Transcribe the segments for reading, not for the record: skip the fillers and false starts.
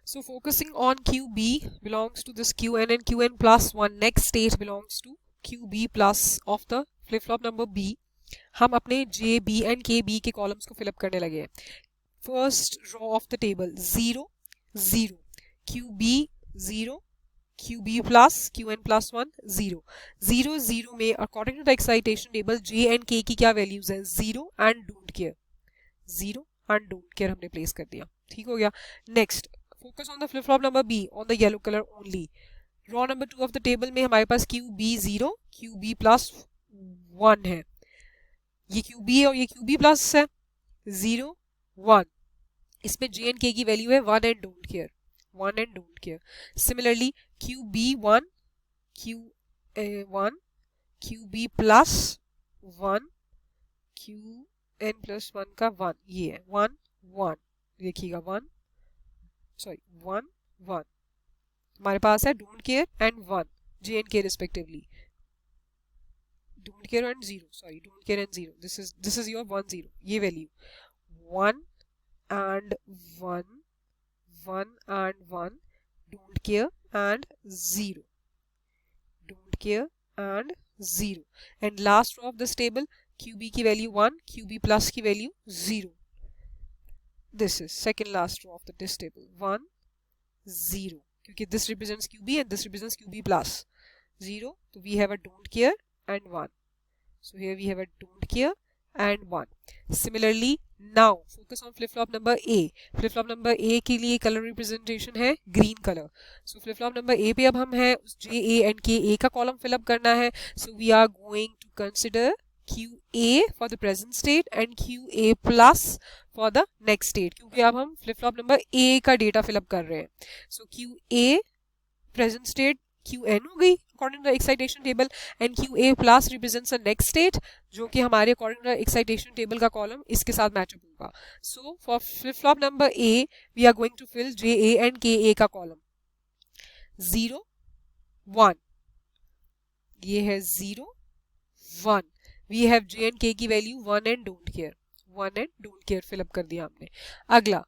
So focusing on QB belongs to this Qn and Qn plus 1. Next state belongs to QB plus of the flip flop number B. हम अपने J, B and KB के columns को fill up करने लगे हैं. First row of the table 0 0, QB 0, QB plus QN plus 1 0 0 0 में according to the excitation table J and K की क्या वैल्यूज हैं? 0 and don't care. 0 and don't care हमने प्लेस कर दिया. ठीक हो गया. Next focus on the flip flop number B on the yellow color only. Row number 2 of the table में हमारे पास QB 0, QB plus 1 है. ये QB है और ये QB plus है. 0 1. इसमें J and K की वैल्यू है 1 and don't care. 1 and don't care. Similarly QB 1, Q1, QB plus 1, QN plus 1 का 1. ये है 1 1. देखिएगा 1 हमारे पास है don't care and 1 J and K respectively. Don't care and 0, don't care and 0. This is your 1 0. ये value 1 and 1 1 and 1, don't care and 0, don't care and 0. And last row of this table, QB की value 1, QB plus की value 0. This is second last row of this table, 1 0, क्योंकि this represents QB and this represents QB plus 0. So we have a don't care and 1. So here we have a don't care and 1. Similarly now focus on flip flop number A. flip flop number A के लिए color representation है green color. So flip flop number A पे अब हम हैं J, A and K, A का column fill up करना है. So we are going to consider QA for the present state and QA plus for the next state, क्योंकि अब हम flip flop number A का data fill up कर रहे हैं. So QA present state QN हो गई according to the excitation table and QA plus represents the next state जो कि हमारे according to the excitation table का column इसके साथ matchup होगा. So for flip flop number A we are going to fill JA and KA का column. 0 1, ये है 0 1. We have J and K की value 1 and don't care. 1 and don't care fill up कर दिया हमने. अगला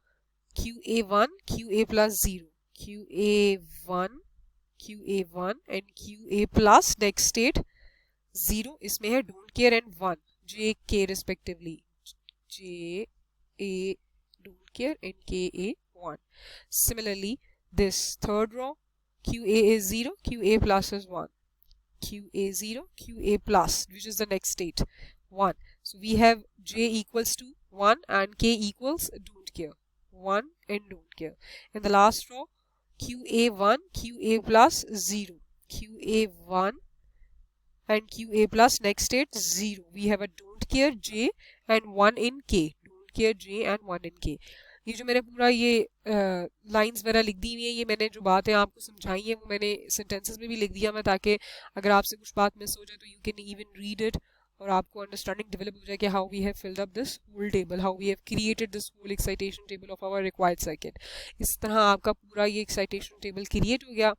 QA1 QA plus 0, QA1 QA1 and QA plus next state 0. इसमें है don't care and 1 J K respectively. J A don't care and KA 1. Similarly this third row QA is 0, QA plus is 1. QA 0, QA plus, which is the next state 1. So we have J equals to 1 and K equals don't care. 1 and don't care. In the last row QA1 QA plus 0, QA1 and QA plus next state 0. We have a don't care J and 1 in K. Don't care J and 1 in K. ये जो मैंने पूरा ये lines वगैरह लिख दी हुई है, ये मैंने जो बातें आपको समझाई हैं वो मैंने सेंटेंसेस में भी लिख दिया मैं, ताकि अगर आपसे कुछ बात मिस हो जाए तो you can even read it और आपको अंडरस्टैंडिंग डेवलप हो जाए कि how we have filled up this whole table, how we have created this whole excitation table of our required circuit. इस तरह आपका पूरा ये एक्साइटेशन टेबल क्रिएट हो गया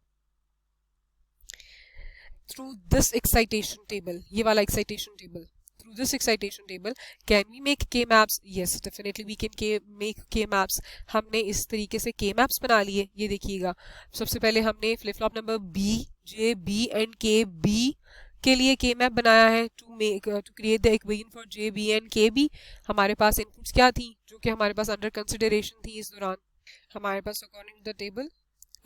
थ्रू दिस एक्साइटेशन टेबल. ये वाला excitation table, through this excitation table can we make K maps? Yes, definitely we can make K maps. हमने इस तरीके से K maps बना लिए. ये देखिएगा सबसे पहले हमने flip flop number B, J, B and K B के लिए K map बनाया है to create the equation for J, B and K B. हमारे पास inputs क्या थी जो कि हमारे पास under consideration थी इस दौरान. हमारे पास according to the table,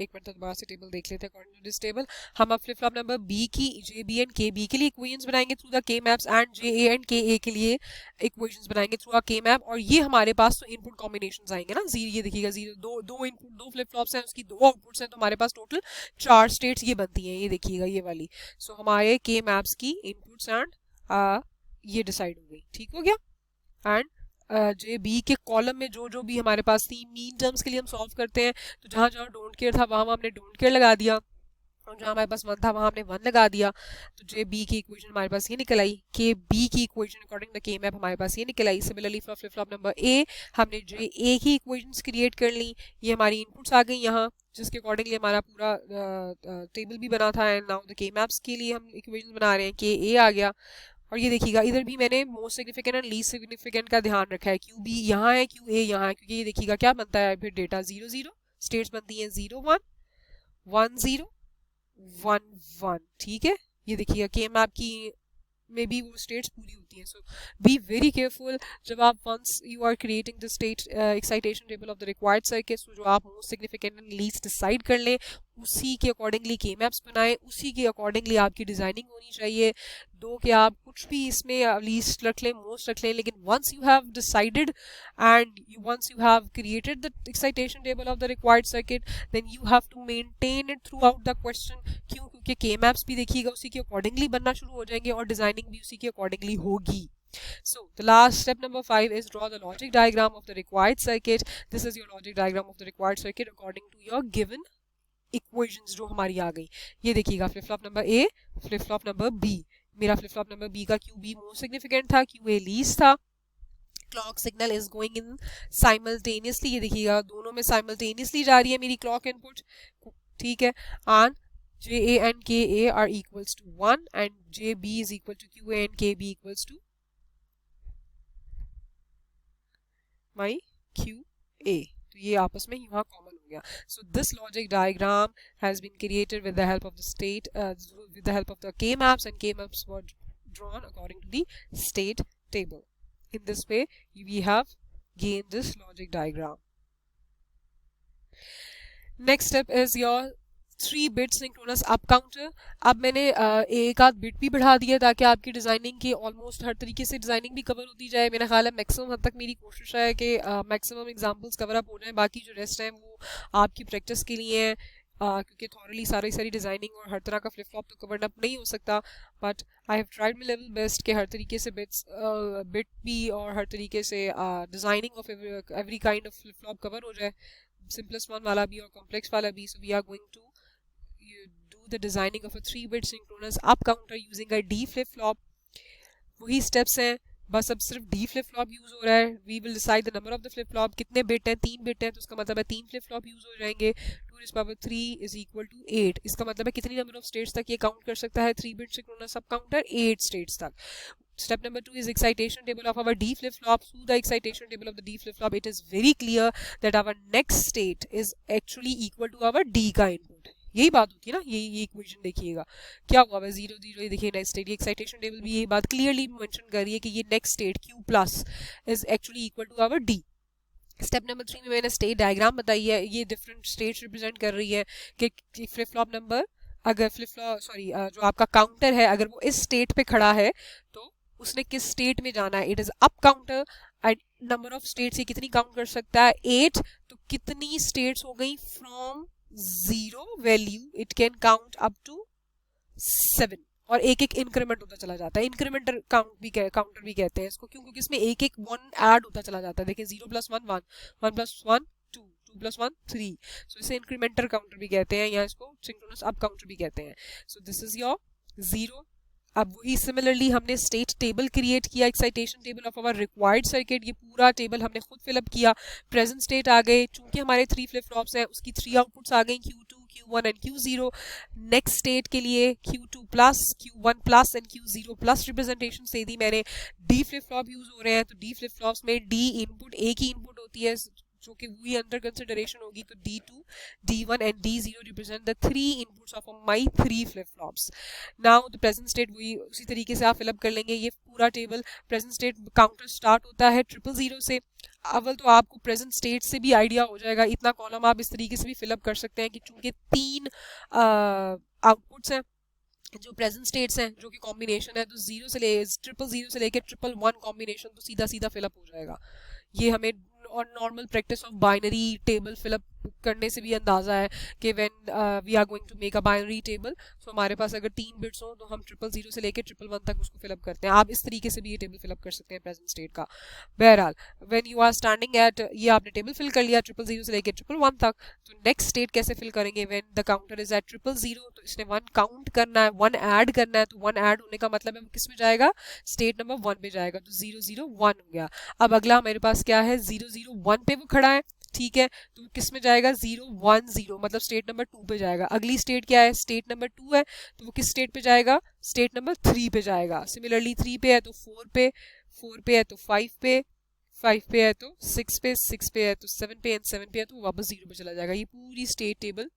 एक मिनट दोबारा से टेबल देख लेते हैं. अकॉर्डिंग टू दिस टेबल हम अब फ्लिप फ्लॉप नंबर बी की जे बी एंड के बी के लिए इक्वेशंस बनाएंगे थ्रू द के maps and J A and के ए के लिए इक्वेशंस बनाएंगे थ्रू अ के मैप. और ये हमारे पास तो इनपुट कॉम्बिनेशंस आएंगे ना. जीरो, ये देखिएगा जीरो, दो इनपुट, दो फ्लिप फ्लॉप्स हैं, उसकी 2 आउटपुट्स हैं, तो हमारे पास टोटल 4 स्टेट्स ये बनती हैं. ये देखिएगा ये वाली. सो हमारे के मैप्स की इनपुट्स एंड ये डिसाइड हो गई. ठीक हो गया. एंड जे बी के कॉलम में जो भी हमारे पास थी मीन टर्म्स के लिए हम सॉल्व करते हैं, तो जहाँ जहाँ डोंट केयर था वहाँ हमने डोंट केयर लगा दिया और जहाँ हमारे पास 1 था वहाँ हमने 1 लगा दिया. तो जे बी की इक्वेशन हमारे पास ये निकल आई. के बी की equation according to K map हमारे पास ये निकल आई. Similarly for flip flop number A हमने जे ए की इक्वेशंस क्रिएट कर ली. ये हमारी इनपुट्स आ गई यहाँ, जिसके अकॉर्डिंगली हमारा पूरा टेबल भी बना था. एंड नाउ द के मैप्स के लिए हम इक्वेशन बना रहे हैं. के ए आ गया. और ये देखिएगा इधर भी मैंने most significant and least significant का ध्यान रखा है. क्यू बी यहाँ है, क्यू ए यहाँ है, क्योंकि ये देखिएगा क्या बनता है फिर डेटा 0 0 स्टेट्स बनती हैं 0 1 1 0 1 1, ठीक है। ये देखिएगा के मैप की में भी वो स्टेट्स पूरी होती हैं। सो बी वेरी केयरफुल जब आप once you are creating the state excitation table of the required circuit, जो आप most significant and least decide कर लें, उसी के अकॉर्डिंगली के मैप्स बनाएं, उसी के अकॉर्डिंगली आपकी डिजाइनिंग होनी चाहिए। दो कि आप कुछ भी इसमें लीस्ट रख लें, मोस्ट रख लें, लेकिन once you have decided and once you have created the excitation table of the required circuit, then you have to maintain it throughout the question. क्यों? क्योंकि के मैप्स भी देखिएगा उसी के अकॉर्डिंगली बनना शुरू हो जाएंगे और डिजाइनिंग भी उसी के अकॉर्डिंगली होगी। So the last step number 5 is draw the logic diagram of the required circuit. This is your logic diagram of the required circuit according to your given equations जो हमारी आ गई। ये देखिएगा flip flop number A, flip flop number B. मेरा flip flop number B का Q B most significant था, Q A least था। Clock signal is going in simultaneously, ये देखिएगा दोनों में साइमल्टेनियसली जा रही है मेरी क्लॉक इनपुट, ठीक है। And JA and KA are equals to 1 and JB is equal to QA and KB equals to my QA। तो ये आपस में यहाँ कॉमन हो गया। So this logic diagram has been created with the help of the state, with the help of the K maps, and K maps were drawn according to the state table. In this way, we have gained this logic diagram. Next step is your 3-bit synchronous up counter। अब मैंने एक आध bit भी बढ़ा दिया ताकि आपकी designing की ऑलमोस्ट हर तरीके से डिज़ाइनिंग भी कवर होती जाए। मेरा ख्याल है मैक्सिमम हद तक मेरी कोशिश है कि मैक्सिमम एग्जांपल्स कवर अप हो जाए, बाकी जो रेस्ट हैं वो आपकी प्रैक्टिस के लिए हैं, क्योंकि थॉरली सारी डिज़ाइनिंग और हर तरह का फ्लिप फ्लॉप तो कवर अप नहीं हो सकता। But I have tried my level best कि हर तरीके से बिट भी और हर तरीके से designing of every kind of flip flop cover हो जाए, सिंपलेस्ट वन वाला भी और कॉम्प्लेक्स वाला भी। So we are going to do the designing of a 3-bit synchronous up counter using a D flip flop। वही steps हैं, बस अब सिर्फ D flip flop यूज हो रहा है। We will decide the number of the flip flop, कितने bit हैं, 3 बिट हैं, तो उसका मतलब है 3 flip flop यूज हो जाएंगे। 2 raised power 3 is equal to 8, इसका मतलब है कितनी नंबर ऑफ स्टेट्स तक ये काउंट कर सकता है 3-bit synchronous up counter, 8 states तक। Step number 2 is excitation table of our D flip flop. Through the excitation table of the D flip flop, it is very clear that our next state is actually equal to our D का input। यही बात होती है ना, ये equation देखिएगा क्या हुआ है 0 0, ये देखिए नेक्स्ट स्टेट। एक्साइटेशन टेबल भी यही बात क्लियरली मेंशन कर रही है कि ये next state Q plus is actually equal to our D। Step number 3 में मैंने स्टेट डायग्राम बताई है, ये डिफरेंट स्टेट्स रिप्रेजेंट कर रही है कि फ्लिप फ्लॉप नंबर, अगर फ्लिप फ्लॉप जो आपका काउंटर है अगर वो इस स्टेट पे खड़ा है तो उसने किस स्टेट में जाना है। It is up counter and number of states ये कितनी काउंट कर सकता है 8, तो कितनी स्टेट्स हो गई from 0 value it can count up to 7, और एक एक इंक्रीमेंट होता चला जाता है। इंक्रीमेंटर काउंटर भी कहते हैं इसको, क्योंकि इसमें एक एक 1 ऐड होता चला जाता है। देखिए 0 + 1 1, 1 + 1 2, 2 + 1 3, सो इसे इंक्रीमेंटर काउंटर भी कहते हैं या इसको सिंक्रोनस अप काउंटर भी कहते हैं। So this is your 0। अब वही सिमिलरली हमने स्टेट टेबल क्रिएट किया, excitation table of our required circuit, ये पूरा टेबल हमने खुद फिलअप किया। प्रेजेंट स्टेट आ गए, चूंकि हमारे 3 फ्लिप फ्लॉप्स हैं उसकी 3 आउटपुट्स आ गई Q2 Q1 and Q0। Next state के लिए Q2 plus Q1 plus and Q0 plus representation से दी मैंने। D फ्लिप फ्लॉप यूज हो रहे हैं, तो D फ्लिप फ्लॉप्स में D इनपुट एक ही इनपुट होती है जो कि वही अंडर कंसिडरेशन होगी, तो D2 D1 and D0 represent the 3 inputs of my 3 flip flops. Now the present state वही उसी तरीके से आप फिलअप कर लेंगे ये पूरा table. Present state counter start होता है 000 से। अव्वल तो आपको प्रेजेंट स्टेट से भी आइडिया हो जाएगा, इतना कॉलम आप इस तरीके से भी फिलअप कर सकते हैं कि चूंकि 3 आउटपुट्स हैं जो प्रेजेंट स्टेट्स हैं जो कि कॉम्बिनेशन है, तो 0 से 000 से लेकर 111 कॉम्बिनेशन तो सीधा सीधा फिलअप हो जाएगा। ये हमें और normal practice of binary table fill up करने से भी अंदाजा है कि when we are going to make a binary table, तो हमारे पास अगर 3 बिट्स हो तो हम 000 से लेकर 111 तक उसको फिलअप करते हैं। आप इस तरीके से भी ये टेबल फिलअप कर सकते हैं प्रेजेंट स्टेट का। बहरहाल when you are standing at, ये आपने टेबल फिल कर लिया 000 से लेकर 111 तक, तो नेक्स्ट स्टेट कैसे फिल करेंगे। When the counter is at 000, तो इसने 1 काउंट करना है, 1 ऐड करना है, तो 1 ऐड होने का मतलब है वो किस में जाएगा, स्टेट नंबर 1 पे जाएगा, तो 001 हो गया। अब अगला मेरे पास क्या है 001 पे वो खड़ा है, ठीक है, तो किस में जाएगा 010, मतलब स्टेट नंबर 2 पे जाएगा। अगली स्टेट क्या है, स्टेट नंबर 2 है, तो वो किस स्टेट पे जाएगा, स्टेट नंबर 3 पे जाएगा। सिमिलरली 3 पे है तो 4 पे, 4 पे है तो 5 पे, 5 पे है तो 6 पे, 6 पे है तो 7 पे, एंड 7 पे है तो वापस 0 पे चला जाएगा। ये पूरी स्टेट टेबल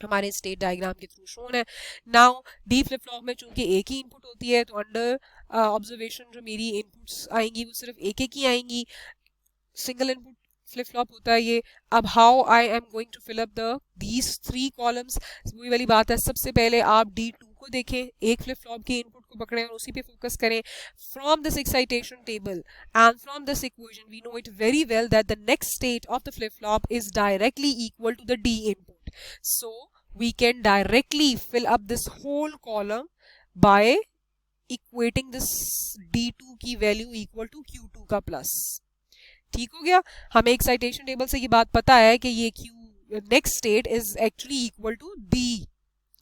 हमारे स्टेट डायग्राम के थ्रू शोन है। नाउ डी फ्लिप फ्लॉप में चूंकि एक ही इनपुट होती है तो अंडर ऑब्जर्वेशन जो मेरी इनपुट्स आएंगी वो सिर्फ एक एक ही आएंगी, सिंगल इनपुट फ्लिप फ्लॉप होता है ये। अब how I am going to fill up the these 3 columns, वही वाली बात है, सबसे पहले आप D2 को देखें, एक फ्लिप फ्लॉप के इनपुट को पकड़ें और उसी पे फोकस करें। From this excitation table and from this equation we know it very well that the next state of the flip flop is directly equal to the D input. So we can directly fill up this whole column by equating this D2 की value equal to Q2 का plus. ठीक हो गया, हमें excitation table से ये बात पता है कि ये Q next state is actually equal to D।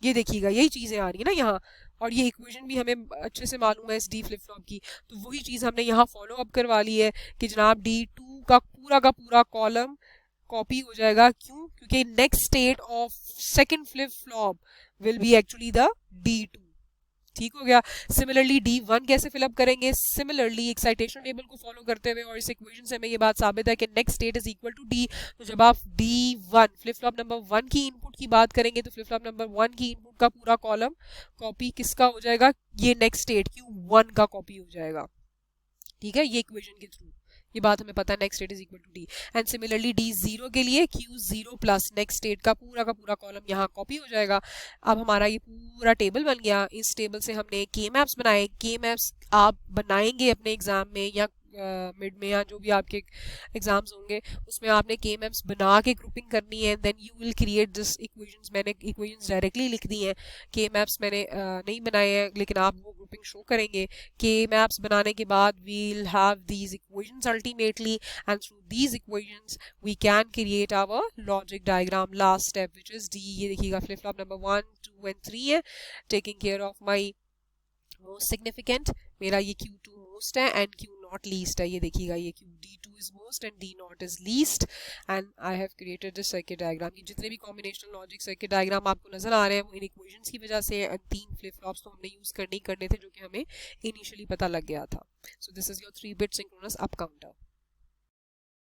ये देखिएगा यही चीजें आ रही है ना यहाँ, और ये इक्वेशन भी हमें अच्छे से मालूम है इस डी फ्लिप फ्लॉप की, तो वही चीज हमने यहाँ फॉलो अप करवा ली है कि जनाब D2 का पूरा कॉलम कॉपी हो जाएगा। क्यों? क्योंकि next state of second flip flop will be actually the D2। ठीक हो गया। सिमिलरली D1 कैसे फिलअप करेंगे? सिमिलरली एक्साइटेशन टेबल को फॉलो करते हुए, और इस इक्वेशन से हमें ये बात साबित है कि next state is equal to D। तो जब आप D1 फ्लिप फ्लॉप नंबर 1 की इनपुट की बात करेंगे तो फ्लिप फ्लॉप नंबर 1 की इनपुट का पूरा कॉलम कॉपी किसका हो जाएगा? ये नेक्स्ट स्टेट Q1 का कॉपी हो जाएगा। ठीक है, ये इक्वेशन के थ्रू ये बात हमें पता है, next state is equal to D। And similarly D0 के लिए Q0 प्लस नेक्स्ट स्टेट का पूरा कॉलम यहाँ कॉपी हो जाएगा। अब हमारा ये पूरा टेबल बन गया। इस टेबल से हमने के मैप्स बनाए। के मैप्स आप बनाएंगे अपने एग्जाम में या मिड में या जो भी आपके एग्जाम्स होंगे उसमें आपने के मैप्स बना के ग्रुपिंग करनी है, then you will create this equations. मैंने इक्वेशंस डायरेक्टली लिख दी हैं, के मैप्स मैंने नहीं बनाए हैं, लेकिन आप वो ग्रुपिंग शो करेंगे। के मैप्स बनाने के बाद we'll have these equations ultimately, and through these equations we can create our logic diagram. Last step which is D। ये देखिएगा फ्लिप फ्लॉप नंबर 1, 2 एंड 3 है, taking care of my most significant, मेरा ये Q2 most है and Q not least है। ये देखिएगा ये D2 is most and D not is least, and I have created this circuit diagram। ये जितने भी कॉम्बिनेशनल लॉजिक सर्किट डायग्राम आपको नजर आ रहे हैं वो इन इक्वेशंस की वजह से, एंड 3 फ्लिप फ्लॉप्स तो हमने यूज करने थे जो कि हमें इनिशियली पता लग गया था। सो this is your 3-bit synchronous up counter।